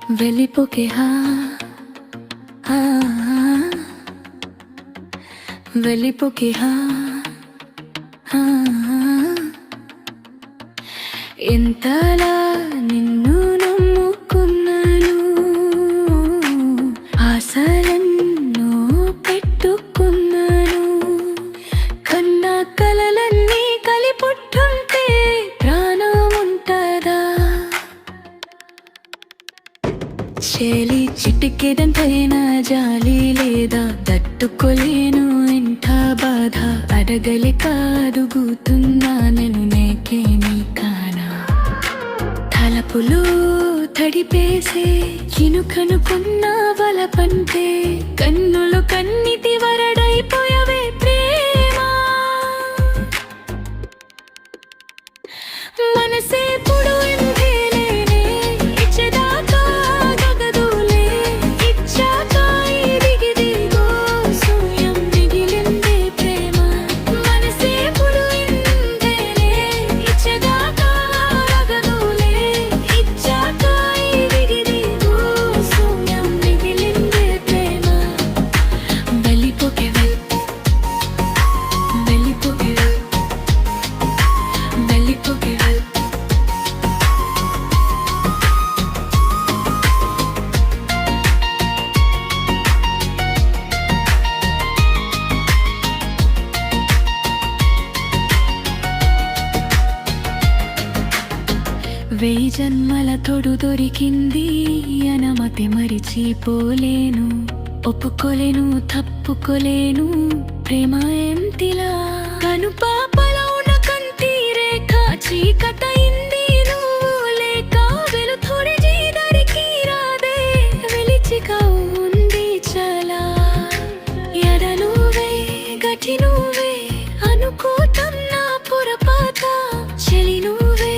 వెళ్ళిపోకే వెళ్ళిపోకే ఎంతలా నిన్ను నమ్ముకున్నాను, ఆశలెన్నో పెట్టుకున్నాను. కన్నా కలలన్నీ కలిపుట్టుంటే ప్రాణం ఉంటదా? చేలి చిటికెడంతైనా జాలి లేదా? తట్టుకోలేను ఇంత బాధ, అడగలేక అడుగుతున్నా నేను నేకే నీ కానా? తలపులు తడిపేసే చినుకనుకున్న వలపంటే కన్నులు కన్నిటి వరడైపోయవే ప్రేమ. మనసే పుడు వెయ్యి జన్మల తోడు దొరికింది అనమతి మరిచిపోలేను, ఒప్పుకోలేను తప్పుకోలేను ప్రేమ ఎంతిలా. కను పాపలో ఉన్న కంటి రేఖ చీకటైంది నువ్వు లేక, వెలుతురి జీదరికి రాదే వెలిచిగా ఉంది చాలా. ఎడ నువ్వే గటి నువ్వే అనుకోతున్నా పొరపాట, చెలి నువ్వే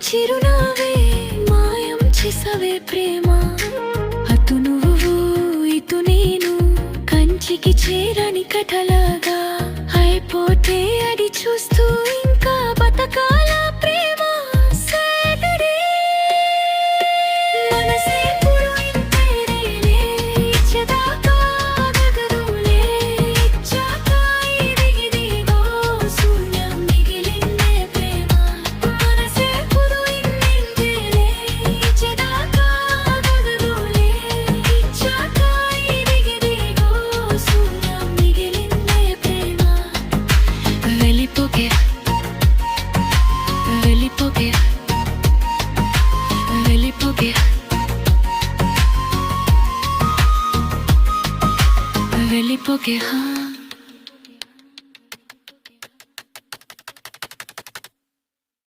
చిరునవ్వే మాయం చేసవే ప్రేమ. అటు నువ్వు ఇటు నేను కంచికి చేరని కథలాగా అయిపోతే అది చూస్తూ ఇంకా బతకాల ప్రేమ. సాటర్డే మనసే పుడు ఇంతేనే ఇచ్చదాకా గగరులే, ఇచ్చాక ఇదిగిదిగో శూన్యం మిగిలిందే ప్రేమ. మనసే పుడు ఇంతేనే ఇచ్చదాకా గగరులే, ఇచ్చాక ఇదిగిదిగో శూన్యం మిగిలిందే ప్రేమ. వెళ్ళిపోకే వెళ్ళిపోకే వెళ్ళిపోకే వెళ్ళిపోకే